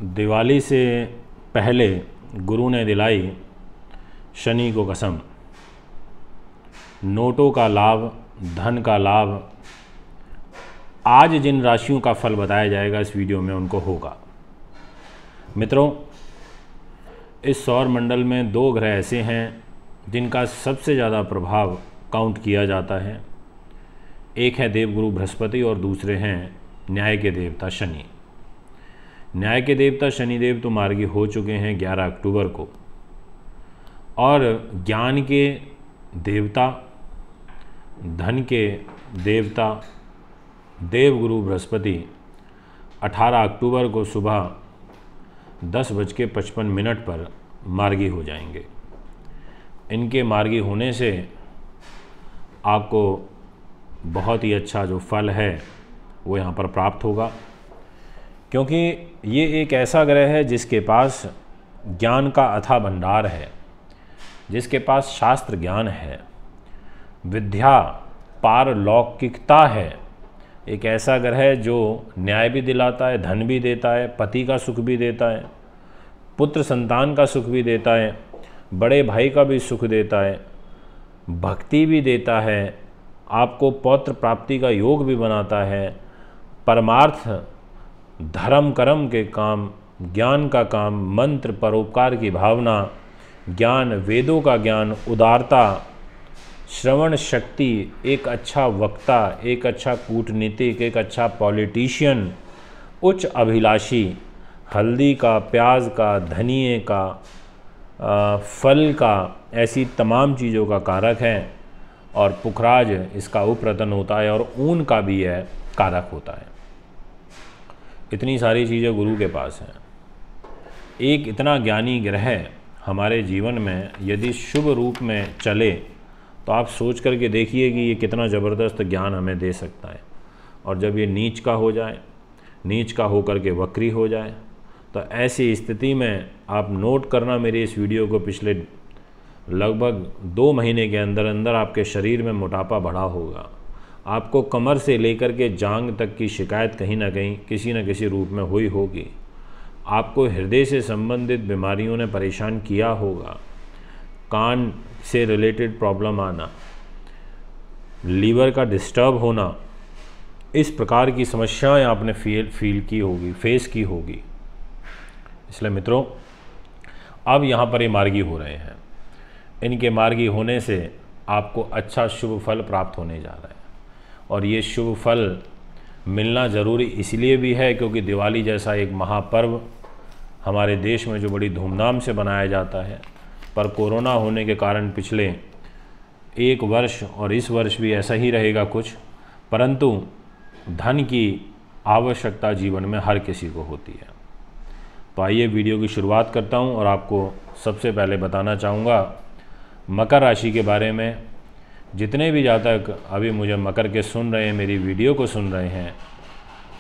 दिवाली से पहले गुरु ने दिलाई शनि को कसम, नोटों का लाभ, धन का लाभ। आज जिन राशियों का फल बताया जाएगा इस वीडियो में उनको होगा। मित्रों, इस सौर मंडल में 2 ग्रह ऐसे हैं जिनका सबसे ज़्यादा प्रभाव काउंट किया जाता है। एक है देवगुरु बृहस्पति और दूसरे हैं न्याय के देवता शनि। न्याय के देवता शनिदेव तो मार्गी हो चुके हैं 11 अक्टूबर को, और ज्ञान के देवता, धन के देवता देवगुरु बृहस्पति 18 अक्टूबर को सुबह 10:55 पर मार्गी हो जाएंगे। इनके मार्गी होने से आपको बहुत ही अच्छा जो फल है वो यहाँ पर प्राप्त होगा, क्योंकि ये एक ऐसा ग्रह है जिसके पास ज्ञान का अथाह भंडार है, जिसके पास शास्त्र ज्ञान है, विद्या पारलौकिकता है। एक ऐसा ग्रह है जो न्याय भी दिलाता है, धन भी देता है, पति का सुख भी देता है, पुत्र संतान का सुख भी देता है, बड़े भाई का भी सुख देता है, भक्ति भी देता है, आपको पौत्र प्राप्ति का योग भी बनाता है, परमार्थ धर्म कर्म के काम, ज्ञान का काम, मंत्र परोपकार की भावना, ज्ञान, वेदों का ज्ञान, उदारता, श्रवण शक्ति, एक अच्छा वक्ता, एक अच्छा कूटनीतिक, एक अच्छा पॉलिटिशियन, उच्च अभिलाषी, हल्दी का, प्याज का, धनिए का, फल का, ऐसी तमाम चीज़ों का कारक है। और पुखराज इसका उपरतन होता है और ऊन का भी यह कारक होता है। इतनी सारी चीज़ें गुरु के पास हैं। एक इतना ज्ञानी ग्रह हमारे जीवन में यदि शुभ रूप में चले तो आप सोच करके देखिए कि ये कितना ज़बरदस्त ज्ञान हमें दे सकता है। और जब ये नीच का हो जाए, नीच का होकर के वक्री हो जाए, तो ऐसी स्थिति में आप नोट करना मेरी इस वीडियो को, पिछले लगभग 2 महीने के अंदर अंदर आपके शरीर में मोटापा बढ़ा होगा। आपको कमर से लेकर के जांघ तक की शिकायत कहीं ना कहीं किसी न किसी रूप में हुई होगी। आपको हृदय से संबंधित बीमारियों ने परेशान किया होगा, कान से रिलेटेड प्रॉब्लम आना, लीवर का डिस्टर्ब होना, इस प्रकार की समस्याएं आपने फील की होगी, फेस की होगी। इसलिए मित्रों, अब यहाँ पर ये मार्गी हो रहे हैं। इनके मार्गी होने से आपको अच्छा शुभ फल प्राप्त होने जा रहा है। और ये शुभ फल मिलना ज़रूरी इसलिए भी है क्योंकि दिवाली जैसा एक महापर्व हमारे देश में जो बड़ी धूमधाम से बनाया जाता है, पर कोरोना होने के कारण पिछले 1 वर्ष और इस वर्ष भी ऐसा ही रहेगा कुछ, परंतु धन की आवश्यकता जीवन में हर किसी को होती है। तो आइए वीडियो की शुरुआत करता हूं और आपको सबसे पहले बताना चाहूँगा मकर राशि के बारे में। जितने भी जातक अभी मुझे मकर के सुन रहे हैं, मेरी वीडियो को सुन रहे हैं,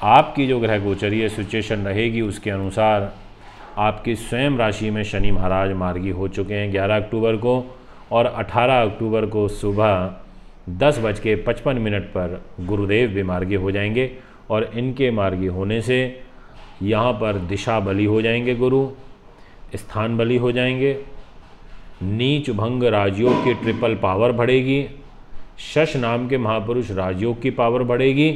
आपकी जो ग्रह गोचरीय सिचुएशन रहेगी उसके अनुसार आपकी स्वयं राशि में शनि महाराज मार्गी हो चुके हैं 11 अक्टूबर को, और 18 अक्टूबर को सुबह 10:55 पर गुरुदेव भी मार्गी हो जाएंगे। और इनके मार्गी होने से यहाँ पर दिशा बली हो जाएंगे, गुरु स्थान बली हो जाएंगे, नीच भंग राजयोग की ट्रिपल पावर बढ़ेगी, शश नाम के महापुरुष राजयोग की पावर बढ़ेगी,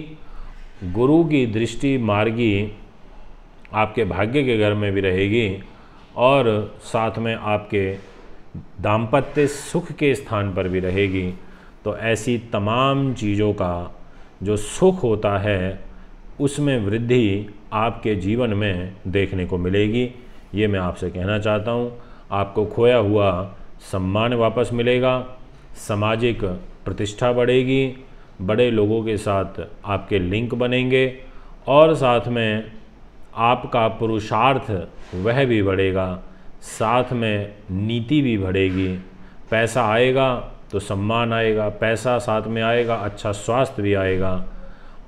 गुरु की दृष्टि मार्गी आपके भाग्य के घर में भी रहेगी, और साथ में आपके दाम्पत्य सुख के स्थान पर भी रहेगी। तो ऐसी तमाम चीज़ों का जो सुख होता है उसमें वृद्धि आपके जीवन में देखने को मिलेगी। ये मैं आपसे कहना चाहता हूँ। आपको खोया हुआ सम्मान वापस मिलेगा, सामाजिक प्रतिष्ठा बढ़ेगी, बड़े लोगों के साथ आपके लिंक बनेंगे, और साथ में आपका पुरुषार्थ वह भी बढ़ेगा, साथ में नीति भी बढ़ेगी। पैसा आएगा तो सम्मान आएगा, पैसा साथ में आएगा, अच्छा स्वास्थ्य भी आएगा।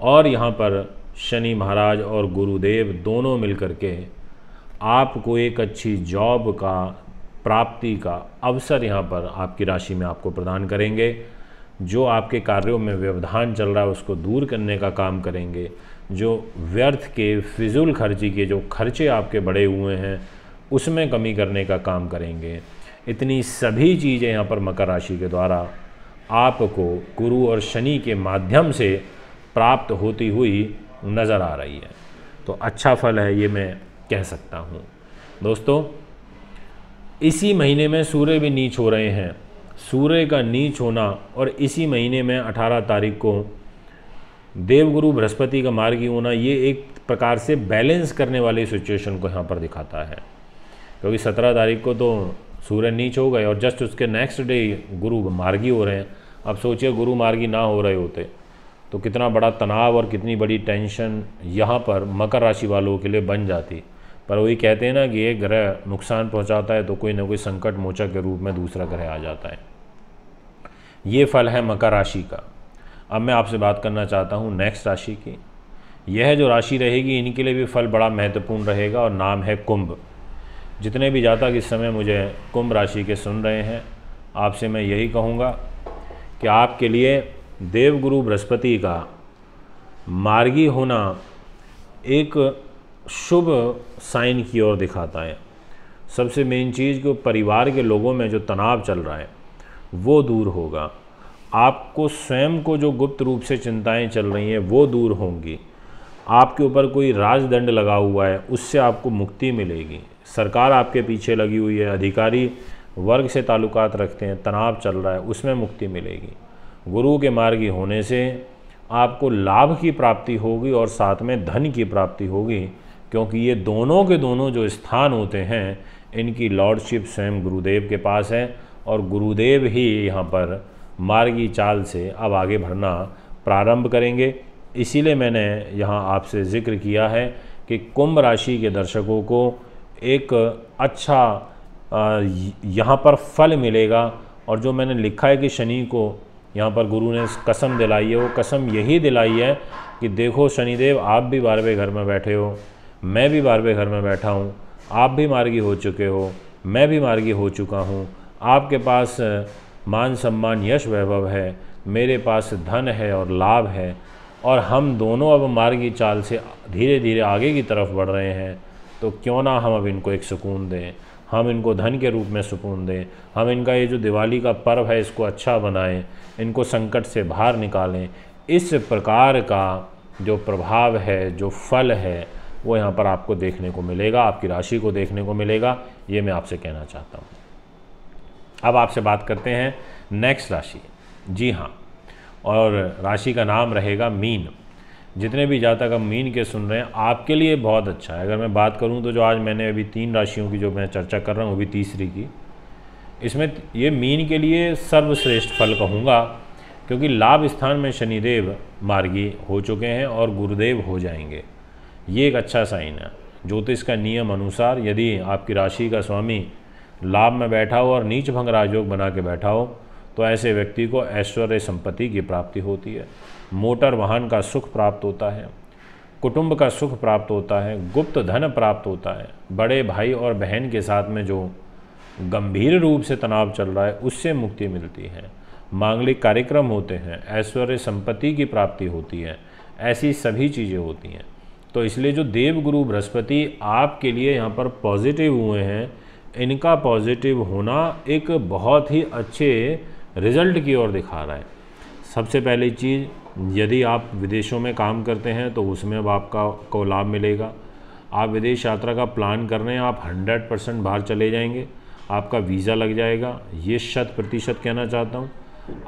और यहाँ पर शनि महाराज और गुरुदेव दोनों मिलकर के आपको एक अच्छी जॉब का प्राप्ति का अवसर यहाँ पर आपकी राशि में आपको प्रदान करेंगे। जो आपके कार्यों में व्यवधान चल रहा है उसको दूर करने का काम करेंगे। जो व्यर्थ के फिजूल खर्ची के जो खर्चे आपके बढ़े हुए हैं उसमें कमी करने का काम करेंगे। इतनी सभी चीज़ें यहाँ पर मकर राशि के द्वारा आपको गुरु और शनि के माध्यम से प्राप्त होती हुई नज़र आ रही है। तो अच्छा फल है ये मैं कह सकता हूँ। दोस्तों, इसी महीने में सूर्य भी नीच हो रहे हैं। सूर्य का नीच होना और इसी महीने में 18 तारीख को देवगुरु बृहस्पति का मार्गी होना, ये एक प्रकार से बैलेंस करने वाली सिचुएशन को यहाँ पर दिखाता है। क्योंकि 17 तारीख को तो सूर्य नीच हो गए और जस्ट उसके नेक्स्ट डे गुरु मार्गी हो रहे हैं। अब सोचिए गुरु मार्गी ना हो रहे होते तो कितना बड़ा तनाव और कितनी बड़ी टेंशन यहाँ पर मकर राशि वालों के लिए बन जाती। पर वही कहते हैं ना कि एक ग्रह नुकसान पहुँचाता है तो कोई ना कोई संकट मोचक के रूप में दूसरा ग्रह आ जाता है। ये फल है मकर राशि का। अब मैं आपसे बात करना चाहता हूँ नेक्स्ट राशि की। यह जो राशि रहेगी इनके लिए भी फल बड़ा महत्वपूर्ण रहेगा और नाम है कुंभ। जितने भी जातक इस समय मुझे कुंभ राशि के सुन रहे हैं, आपसे मैं यही कहूँगा कि आपके लिए देवगुरु बृहस्पति का मार्गी होना एक शुभ साइन की ओर दिखाता है। सबसे मेन चीज़ कि परिवार के लोगों में जो तनाव चल रहा है वो दूर होगा। आपको स्वयं को जो गुप्त रूप से चिंताएं चल रही हैं वो दूर होंगी। आपके ऊपर कोई राजदंड लगा हुआ है उससे आपको मुक्ति मिलेगी। सरकार आपके पीछे लगी हुई है, अधिकारी वर्ग से ताल्लुकात रखते हैं, तनाव चल रहा है, उसमें मुक्ति मिलेगी। गुरु के मार्गी होने से आपको लाभ की प्राप्ति होगी और साथ में धन की प्राप्ति होगी, क्योंकि ये दोनों के दोनों जो स्थान होते हैं इनकी लॉर्डशिप स्वयं गुरुदेव के पास है और गुरुदेव ही यहाँ पर मार्गी चाल से अब आगे बढ़ना प्रारंभ करेंगे। इसीलिए मैंने यहाँ आपसे जिक्र किया है कि कुंभ राशि के दर्शकों को एक अच्छा यहाँ पर फल मिलेगा। और जो मैंने लिखा है कि शनि को यहाँ पर गुरु ने कसम दिलाई है, वो कसम यही दिलाई है कि देखो शनिदेव, आप भी 12वें घर में बैठे हो, मैं भी 12वें घर में बैठा हूँ, आप भी मार्गी हो चुके हो, मैं भी मार्गी हो चुका हूँ, आपके पास मान सम्मान यश वैभव है, मेरे पास धन है और लाभ है, और हम दोनों अब मार्गी चाल से धीरे धीरे आगे की तरफ बढ़ रहे हैं। तो क्यों ना हम अब इनको एक सुकून दें, हम इनको धन के रूप में सुकून दें, हम इनका ये जो दिवाली का पर्व है इसको अच्छा बनाएं, इनको संकट से बाहर निकालें। इस प्रकार का जो प्रभाव है, जो फल है, वो यहाँ पर आपको देखने को मिलेगा, आपकी राशि को देखने को मिलेगा। ये मैं आपसे कहना चाहता हूँ। अब आपसे बात करते हैं नेक्स्ट राशि। जी हाँ, और राशि का नाम रहेगा मीन। जितने भी जातक अब मीन के सुन रहे हैं आपके लिए बहुत अच्छा है। अगर मैं बात करूं तो जो आज मैंने अभी 3 राशियों की जो मैं चर्चा कर रहा हूं वो भी तीसरी की, इसमें ये मीन के लिए सर्वश्रेष्ठ फल कहूँगा, क्योंकि लाभ स्थान में शनिदेव मार्गी हो चुके हैं और गुरुदेव हो जाएंगे। ये एक अच्छा साइन है। ज्योतिष का नियम अनुसार यदि आपकी राशि का स्वामी लाभ में बैठा हो और नीच भंग राजयोग बना के बैठा हो तो ऐसे व्यक्ति को ऐश्वर्य संपत्ति की प्राप्ति होती है, मोटर वाहन का सुख प्राप्त होता है, कुटुंब का सुख प्राप्त होता है, गुप्त धन प्राप्त होता है, बड़े भाई और बहन के साथ में जो गंभीर रूप से तनाव चल रहा है उससे मुक्ति मिलती है, मांगलिक कार्यक्रम होते हैं, ऐश्वर्य संपत्ति की प्राप्ति होती है, ऐसी सभी चीज़ें होती हैं। तो इसलिए जो देवगुरु बृहस्पति आपके लिए यहाँ पर पॉजिटिव हुए हैं, इनका पॉजिटिव होना एक बहुत ही अच्छे रिजल्ट की ओर दिखा रहा है। सबसे पहली चीज़, यदि आप विदेशों में काम करते हैं तो उसमें अब आपका को लाभ मिलेगा। आप विदेश यात्रा का प्लान कर रहे हैं, आप 100% बाहर चले जाएंगे, आपका वीज़ा लग जाएगा। ये 100% कहना चाहता हूँ।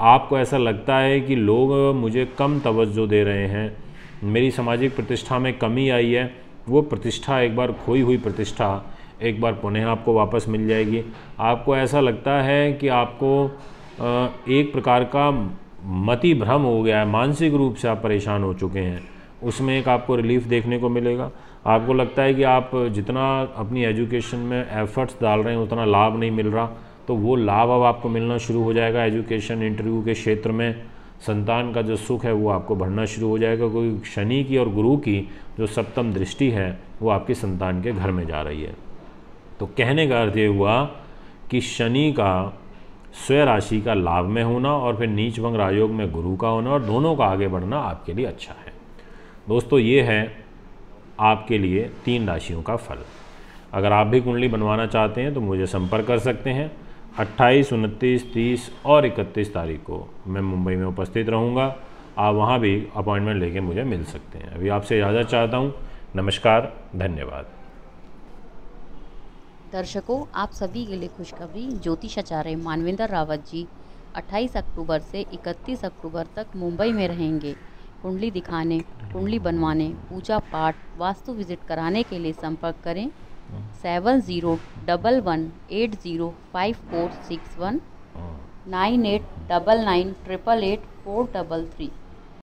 आपको ऐसा लगता है कि लोग मुझे कम तवज्जो दे रहे हैं, मेरी सामाजिक प्रतिष्ठा में कमी आई है, वो प्रतिष्ठा, एक बार खोई हुई प्रतिष्ठा एक बार पुनः आपको वापस मिल जाएगी। आपको ऐसा लगता है कि आपको एक प्रकार का मति भ्रम हो गया है, मानसिक रूप से आप परेशान हो चुके हैं, उसमें एक आपको रिलीफ देखने को मिलेगा। आपको लगता है कि आप जितना अपनी एजुकेशन में एफर्ट्स डाल रहे हैं उतना लाभ नहीं मिल रहा, तो वो लाभ अब आपको मिलना शुरू हो जाएगा। एजुकेशन इंटरव्यू के क्षेत्र में संतान का जो सुख है वो आपको बढ़ना शुरू हो जाएगा, क्योंकि शनि की और गुरु की जो सप्तम दृष्टि है वो आपकी संतान के घर में जा रही है। तो कहने का अर्थ ये हुआ कि शनि का स्वयं राशि का लाभ में होना और फिर नीच भंग राजयोग में गुरु का होना और दोनों का आगे बढ़ना आपके लिए अच्छा है। दोस्तों ये है आपके लिए 3 राशियों का फल। अगर आप भी कुंडली बनवाना चाहते हैं तो मुझे संपर्क कर सकते हैं। 28, 29, 30 और 31 तारीख को मैं मुंबई में उपस्थित रहूँगा। आप वहाँ भी अपॉइंटमेंट लेके मुझे मिल सकते हैं। अभी आपसे इजाज़त चाहता हूँ। नमस्कार, धन्यवाद। दर्शकों, आप सभी के लिए खुशखबरी। ज्योतिषाचार्य मानवेंद्र रावत जी 28 अक्टूबर से 31 अक्टूबर तक मुंबई में रहेंगे। कुंडली दिखाने, कुंडली बनवाने, पूजा पाठ, वास्तु विजिट कराने के लिए संपर्क करें 7011805461 9899888433।